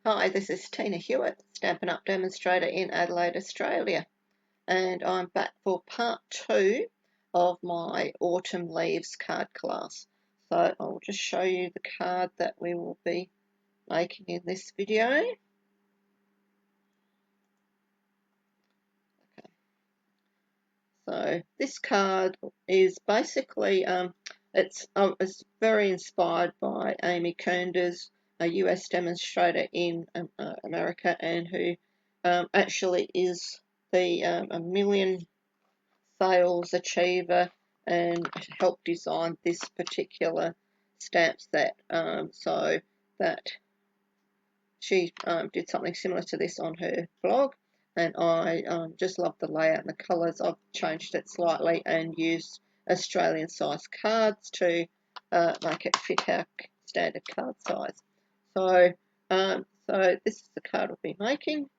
Hi, this is Tina Hewitt, Stampin' Up demonstrator in Adelaide, Australia, and I'm back for part 2 of my Autumn Leaves card class. So I'll just show you the card that we will be making in this video. Okay. So this card is basically, it's very inspired by Amy Koenders, a US demonstrator in America, and who actually is the a million sales achiever and helped design this particular stamp set. So that she did something similar to this on her blog, and I just love the layout and the colours. I've changed it slightly and used Australian size cards to make it fit our standard card size. So this is the card we'll be making.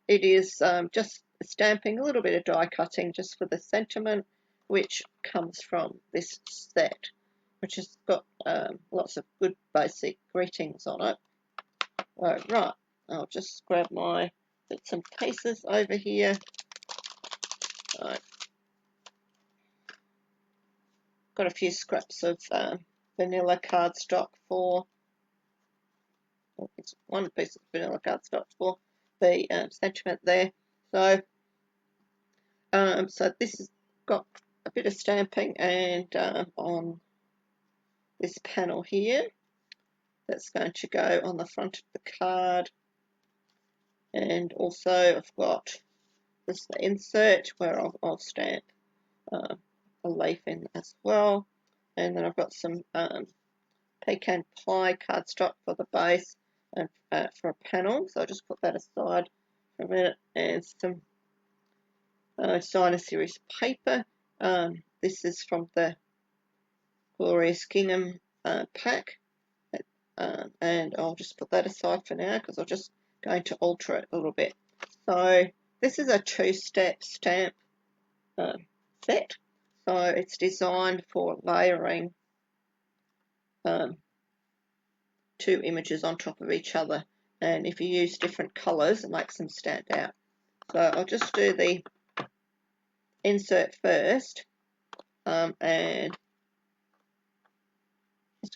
It is just stamping, a little bit of die cutting just for the sentiment, which comes from this set, which has got lots of good basic greetings on it. Right, I'll just grab my bits and pieces over here. Right. Got a few scraps of vanilla cardstock for, it's one piece of vanilla cardstock for the sentiment there. So, so this has got a bit of stamping and on this panel here that's going to go on the front of the card, and also I've got this the insert where I'll stamp a leaf in as well, and then I've got some pecan pie cardstock for the base and for a panel, so I'll just put that aside for a minute, and some Signer Series paper. This is from the Glorious Gingham pack, and I'll just put that aside for now because I'm just going to alter it a little bit. So this is a two-step stamp set, so it's designed for layering two images on top of each other, and if you use different colours it makes them stand out. So I'll just do the insert first, and I'm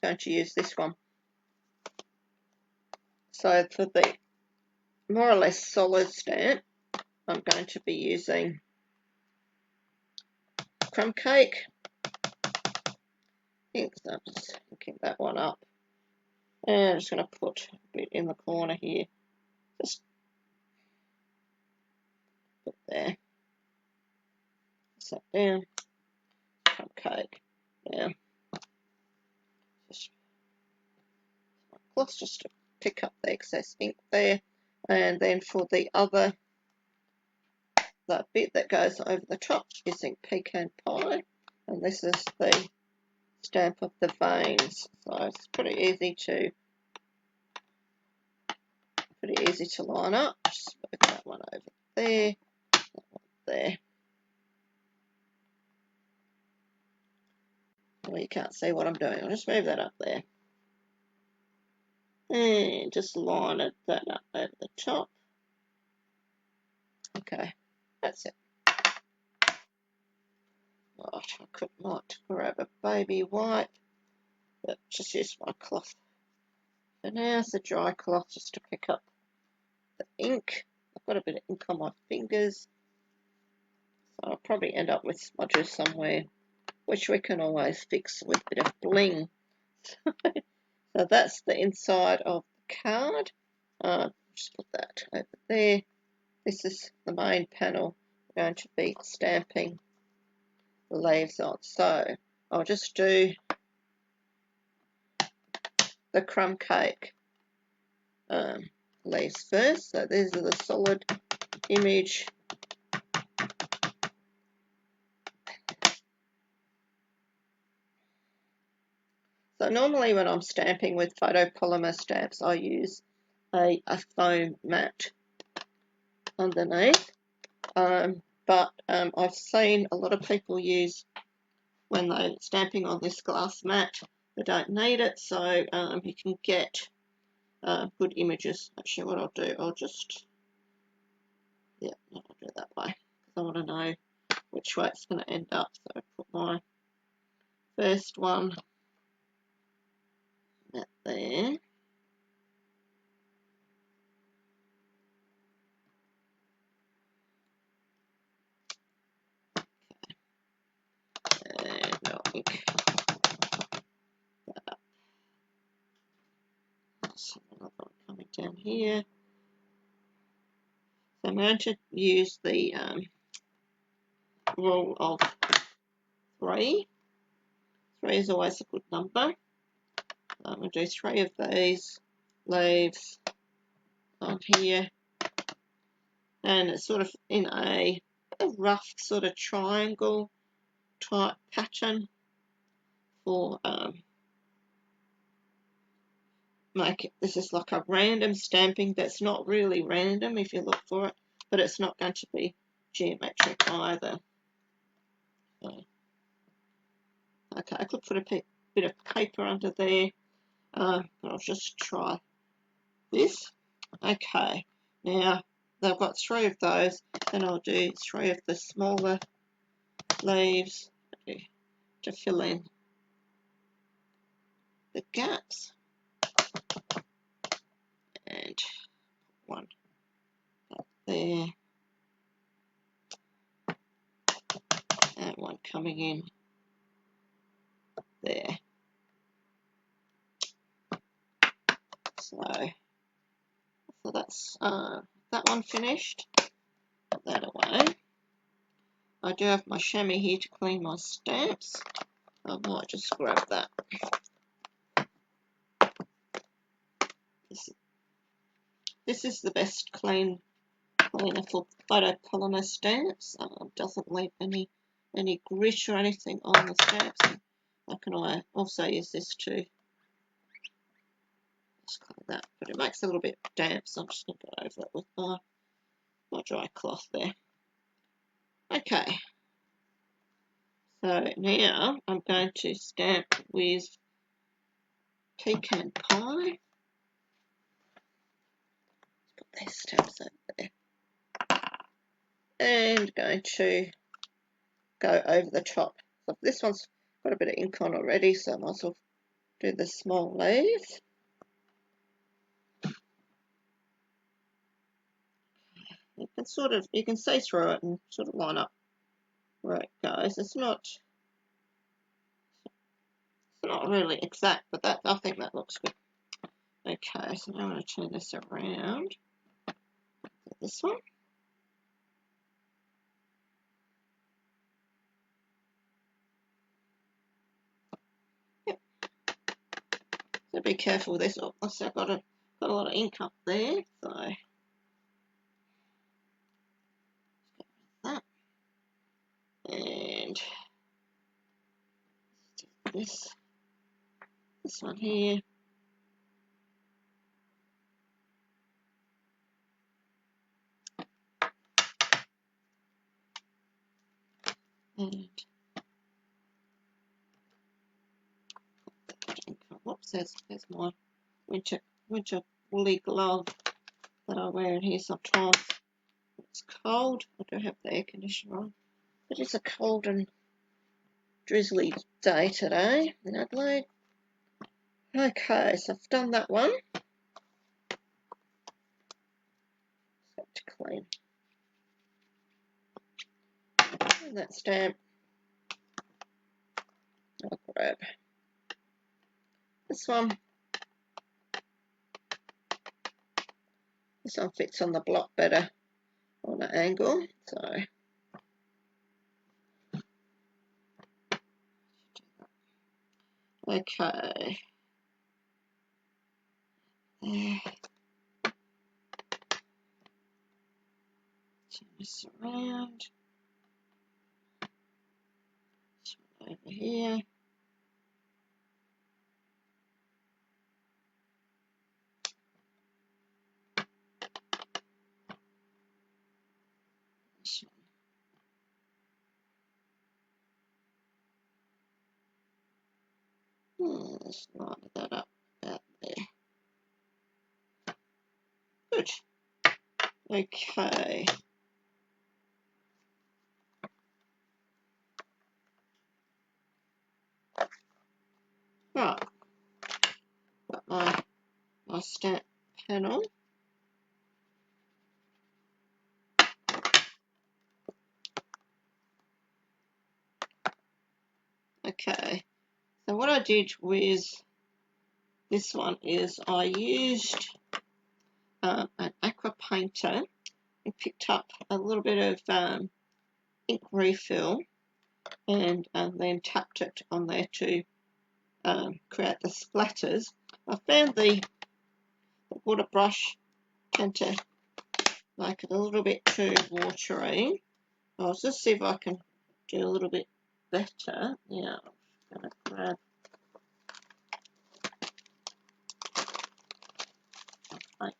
going to use this one. So for the more or less solid stamp, I'm going to be using crumb cake. I'm just picking that one up, and I'm just going to put a bit in the corner here, just put there, set down, crumb cake down, just my cloth just to pick up the excess ink there, and then for the other, the bit that goes over the top, using pecan pie, and this is the stamp of the veins, so it's pretty easy to line up. Just move that one over there, that one there. Well, you can't see what I'm doing. I'll just move that up there, and just line that up over the top. Okay, that's it. Right, I might grab a baby wipe, but just use my cloth for now. It's a dry cloth just to pick up the ink. I've got a bit of ink on my fingers, so I'll probably end up with smudges somewhere, which we can always fix with a bit of bling. So that's the inside of the card. Just put that over there. This is the main panel we're going to be stamping the leaves on. So I'll just do the crumb cake leaves first. So these are the solid image. So normally when I'm stamping with photopolymer stamps, I use a foam mat underneath, but I've seen a lot of people use, when they're stamping on this glass mat, they don't need it, so you can get good images. Actually, what I'll do, I'll just, yeah, I'll do it that way because I want to know which way it's going to end up. So I put my first one that there. And I'll ink that up. So another one coming down here. So I'm going to use the rule of 3. 3 is always a good number. I'm going to do 3 of these leaves on here, and it's sort of in a rough sort of triangle type pattern for make it. This is like a random stamping that's not really random if you look for it, but it's not going to be geometric either. Okay, I could put a bit of paper under there, but I'll just try this. Okay, now they've got 3 of those, then I'll do 3 of the smaller leaves to fill in the gaps, and one up there, and one coming in there. So that's that one finished. Put that away. I do have my chamois here to clean my stamps. I might just grab that. This is the best cleaner for photopolymer stamps. Doesn't leave any grit or anything on the stamps. I can also use this to just clean that, but it makes it a little bit damp, so I'm just going to go over it with my dry cloth there. Okay, so now I'm going to stamp with pecan pie. Put these stamps over there, and going to go over the top. So this one's got a bit of ink on already, so I might as well do the small leaves. You can see through it and sort of line up where it goes. It's not really exact, but I think that looks good. Okay, so now I'm going to turn this around. This one. Yep. So be careful with this. Oh, I've got a lot of ink up there, so that. And this one here. And whoops, there's my winter woolly glove that I wear in here sometimes. It's cold. I do have the air conditioner on. But it's a cold and drizzly day today in Adelaide. Okay, so I've done that one. To clean. And that stamp. I'll grab this one. This one fits on the block better on an angle, so okay. There. Turn this around. This one over here. This one. Let's line that up about there. Okay. Right, got my stamp panel. Okay, so what I did with this one is I used an aqua painter and picked up a little bit of ink refill and then tapped it on there to create the splatters. I found the water brush tend to make it a little bit too watery. I'll just see if I can do a little bit better. Yeah, I'm going to grab my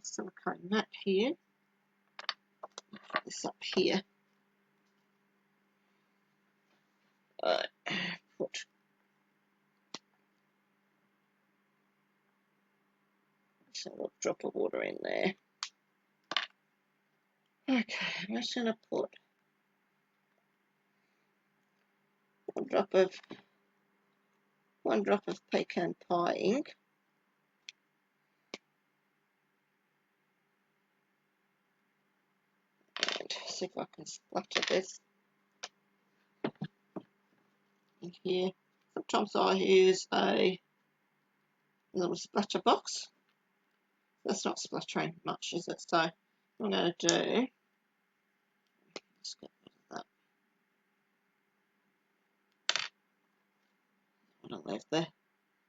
silicone mat here. Put this up here. Put a little drop of water in there. Okay, I'm just going to put one drop of pecan pie ink. And see if I can splatter this in here. Sometimes I use a little splatter box. That's not splattering much, is it? So I'm going to do, let's get rid of that. I don't leave the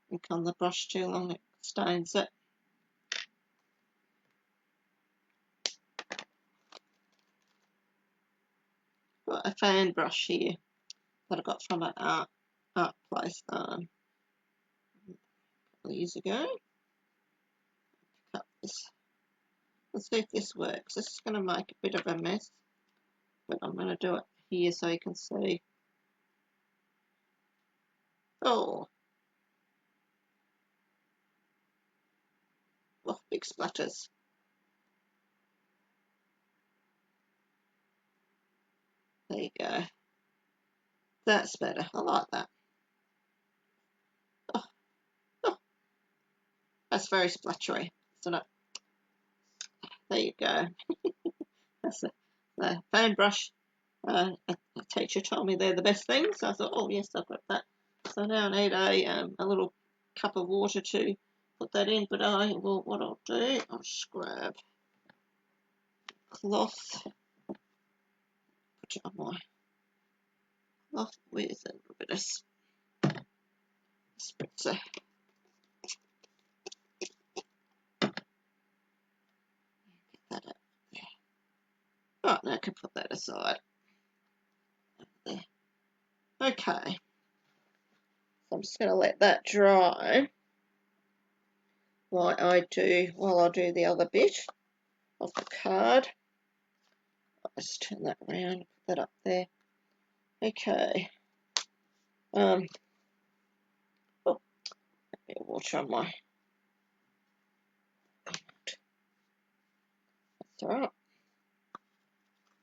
ink on the brush too long, it stains it. Got a fan brush here that I got from an art place a couple of years ago. Pick up this. Let's see if this works. This is going to make a bit of a mess, but I'm going to do it here so you can see. Oh, big splatters. There you go. That's better. I like that. Oh, oh, that's very splattery, isn't it? There you go. That's the fan brush. A teacher told me they're the best things. So I thought, oh yes, I've got that. So now I need a little cup of water to put that in. But what I'll do, I'll just grab cloth, put it on my cloth with a little bit of spritzer. Get that up there. Right, now I can put that aside. There. Okay. So I'm just going to let that dry while I do the other bit of the card. I'll just turn that around, put that up there. Okay. Oh, a bit of water on my. That's all right.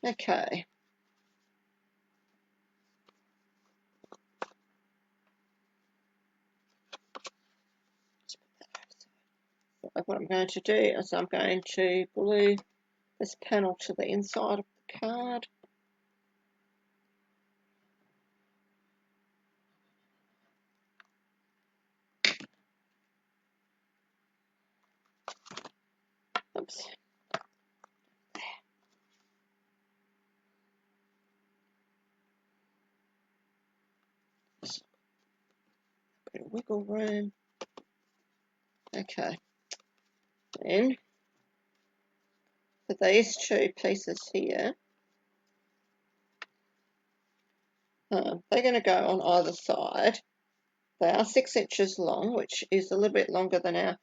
Okay. So what I'm going to do is I'm going to glue this panel to the inside of the card. Oops. Just a bit of wiggle room. Okay. Then for these two pieces here, they're going to go on either side. They are 6 inches long, which is a little bit longer than our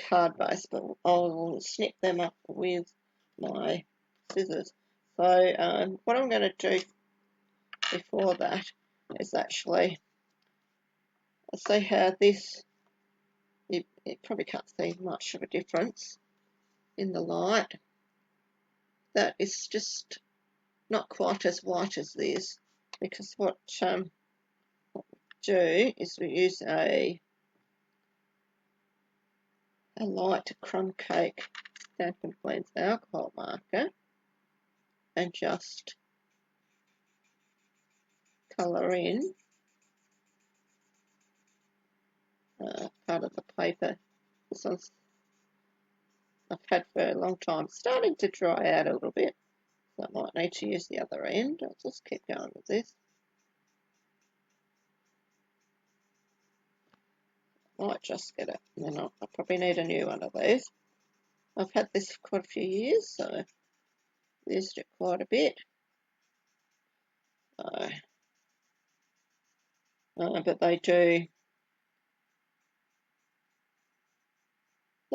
card base, but I'll snip them up with my scissors. So what I'm going to do before that is actually, see how this, you probably can't see much of a difference. in the light. That is just not quite as white as this, because what we do is we use a light crumb cake Stampin' Up alcohol marker and just colour in part of the paper. This one's I've had for a long time. It's starting to dry out a little bit, so I might need to use the other end. I'll just keep going with this. Might just get it, and then I'll probably need a new one of these. I've had this for quite a few years, so I've used it quite a bit. But they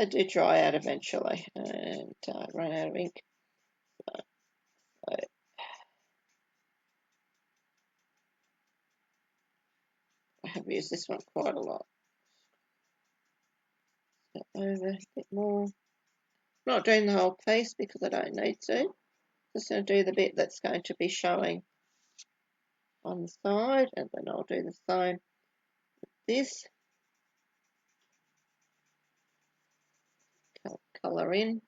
do dry out eventually and run out of ink. So I have used this one quite a lot. Over a bit more. I'm not doing the whole piece because I don't need to. Just going to do the bit that's going to be showing on the side, and then I'll do the same with this. Colour in.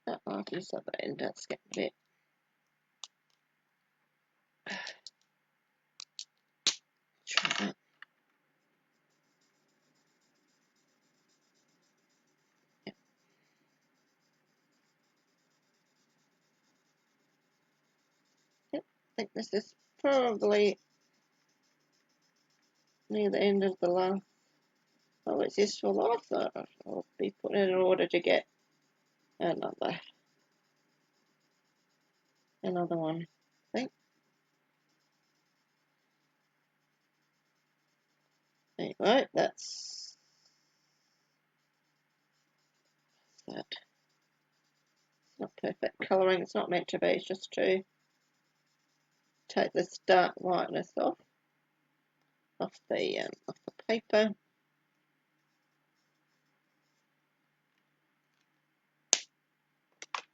I'll use the other end, that's getting a bit. Try that. Yep, I think this is probably near the end of the last. Oh, it's useful life, so I'll be putting it in order to get another one, I think. Anyway, that's that. It's not perfect colouring, it's not meant to be, it's just to take this dark whiteness off the paper.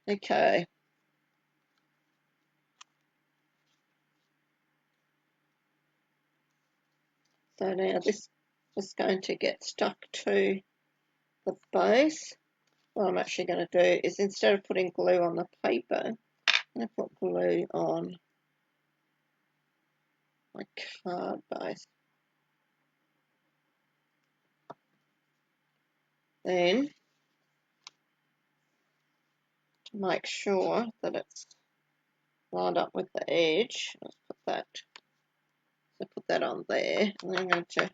Okay. So now this is going to get stuck to the base. What I'm actually going to do is, instead of putting glue on the paper, I'm going to put glue on my card base. Then, to make sure that it's lined up with the edge, let's put that on there, and then I'm going to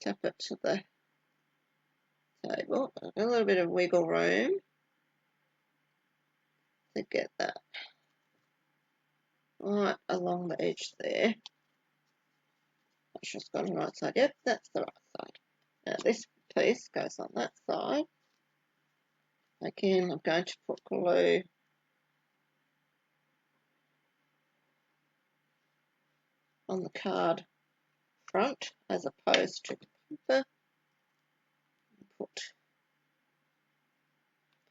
tap it to the table. A little bit of wiggle room to get that right along the edge there. Make sure it's got on the right side. Yep, that's the right side. Now this piece goes on that side. Again, I'm going to put glue on the card front as opposed to the paper. Put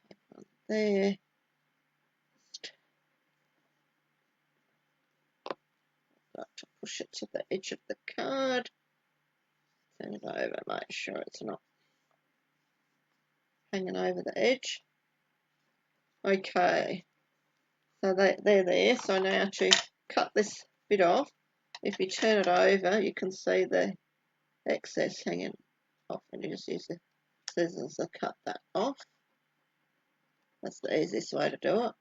paper on there. Got to push it to the edge of the card. Turn it over, make sure it's not hanging over the edge. Okay, so they're there. So now to cut this bit off, if you turn it over, you can see the excess hanging off, and you just use the scissors to cut that off. That's the easiest way to do it.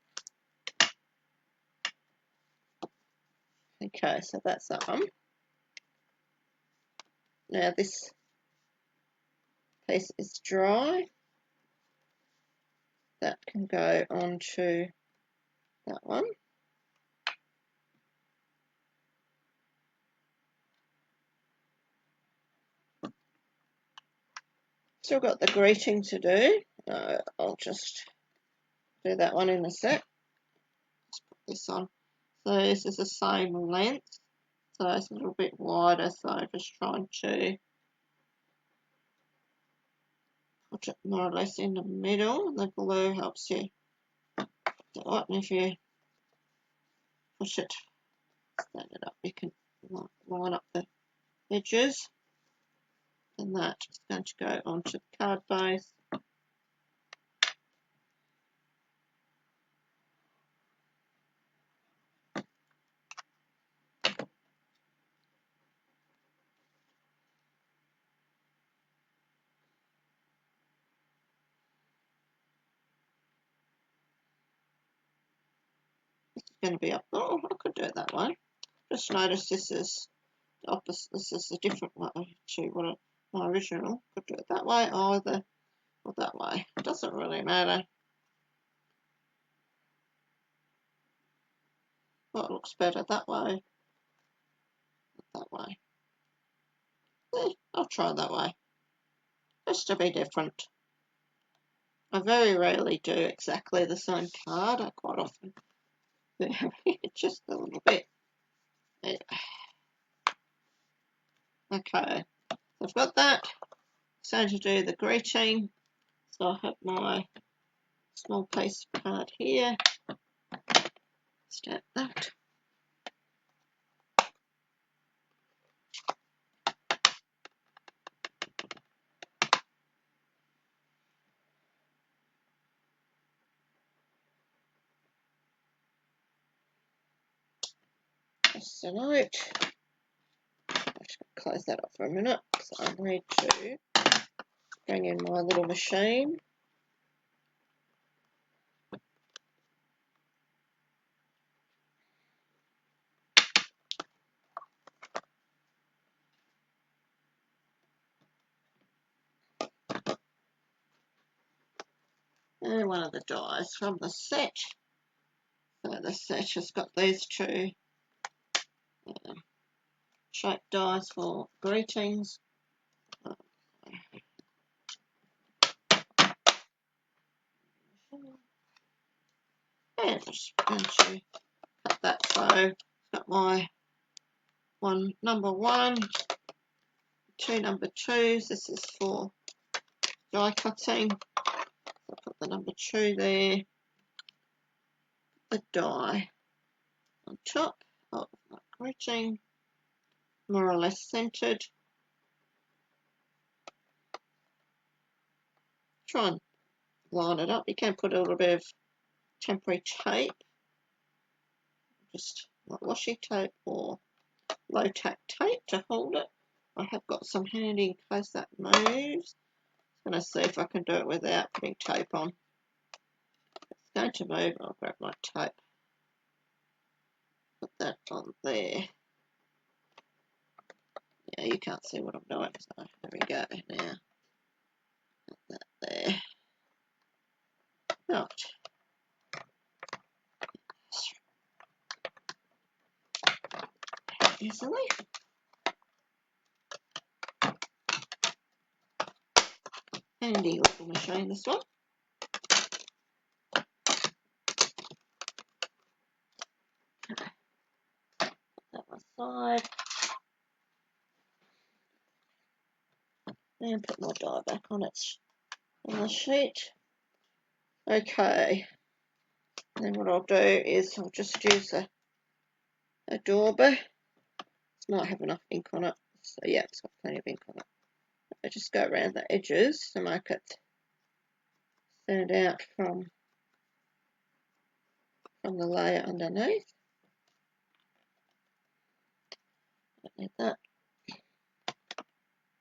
Okay, so that's that one. Now this piece is dry. That can go onto that one. Still got the greeting to do. I'll just do that one in a sec. Just put this on. So this is the same length. So it's a little bit wider, so I'm just trying to put it more or less in the middle. The glue helps you do it, and if you push it, stand it up, you can line up the edges, and that is going to go onto the card base. This is going to be up. Oh, I could do it that way. Just notice this is the opposite. This is a different way to what my original. Could do it that way either, or that way. It doesn't really matter. What looks better, that way, that way. I'll try that way, just to be different. I very rarely do exactly the same card. I quite often do just a little bit. Yeah. Okay, so I've got that. So to do the greeting, so I have my small piece of card here. Stamp that. Just a note. I'm just going to close that up for a minute. So I need to bring in my little machine. And one of the dies from the set. So the set has got these two shaped dies for greetings. And I'm just going to cut that. So I've got my number 1, 2 number 2s. This is for die cutting. I'll put the number 2 there. The die on top of my greeting, more or less centered. Try and line it up. You can put a little bit of temporary tape, just like washi tape or low tack tape to hold it. I have got some handy in case that moves. I'm going to see if I can do it without putting tape on. It's going to move. I'll grab my tape. Put that on there. Yeah, you can't see what I'm doing, so there we go. Now, put that there. Right. Easily. Handy little machine, this one. Okay. Put that one side. And put my die back on the sheet. Okay. Then what I'll do is I'll just use a dauber. This might have enough ink on it. So yeah, it's got plenty of ink on it. I just go around the edges to make it stand out from the layer underneath. Don't need that.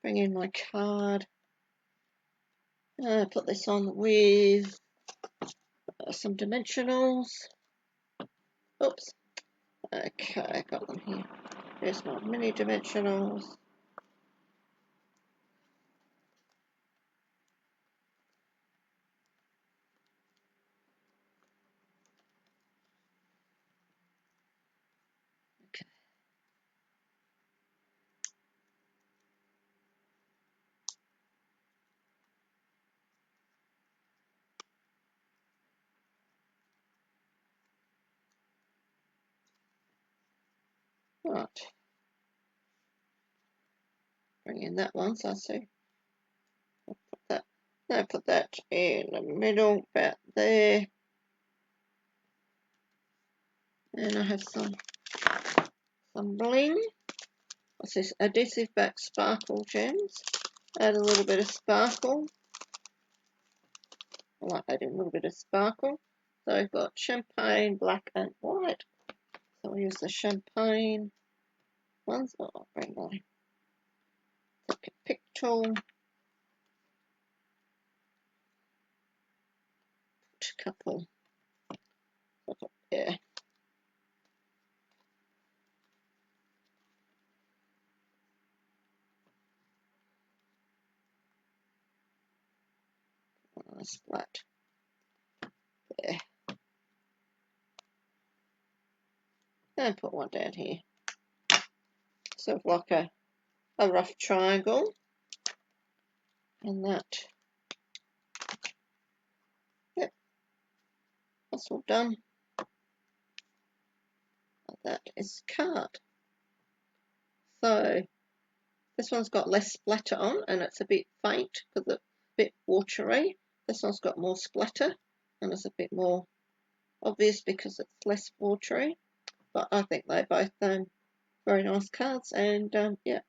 Bring in my card. Put this on with some dimensionals. Oops. Okay, got them here. Here's my mini dimensionals. Okay. Right. Bring in that one, so I see. I'll put that. So put that in the middle, about there. And I have some bling. What's this? Adhesive back sparkle gems. Add a little bit of sparkle. I like adding a little bit of sparkle. So I've got champagne, black and white. So I'll use the champagne ones. Oh, I'll bring my pick tool. Put a couple up there. Splat there. And put one down here. Sort of like a rough triangle. And that. Yep. That's all done. That is card. So this one's got less splatter on and it's a bit faint because it's a bit watery. This one's got more splatter and it's a bit more obvious because it's less watery. But I think they're both very nice cards, and yeah,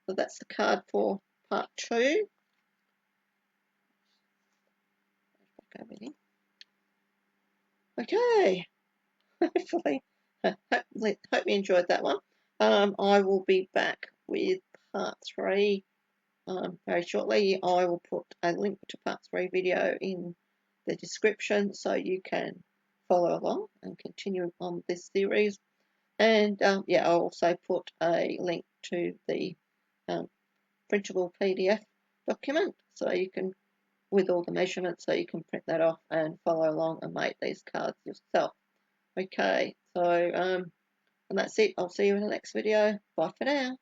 so that's the card for part 2. Back over here. Okay, hopefully, hope you enjoyed that one. I will be back with part 3 very shortly. I will put a link to part 3 video in the description so you can follow along and continue on this series. And yeah, I'll also put a link to the printable PDF document so you can, with all the measurements, so you can print that off and follow along and make these cards yourself. Okay, so and that's it. I'll see you in the next video. Bye for now.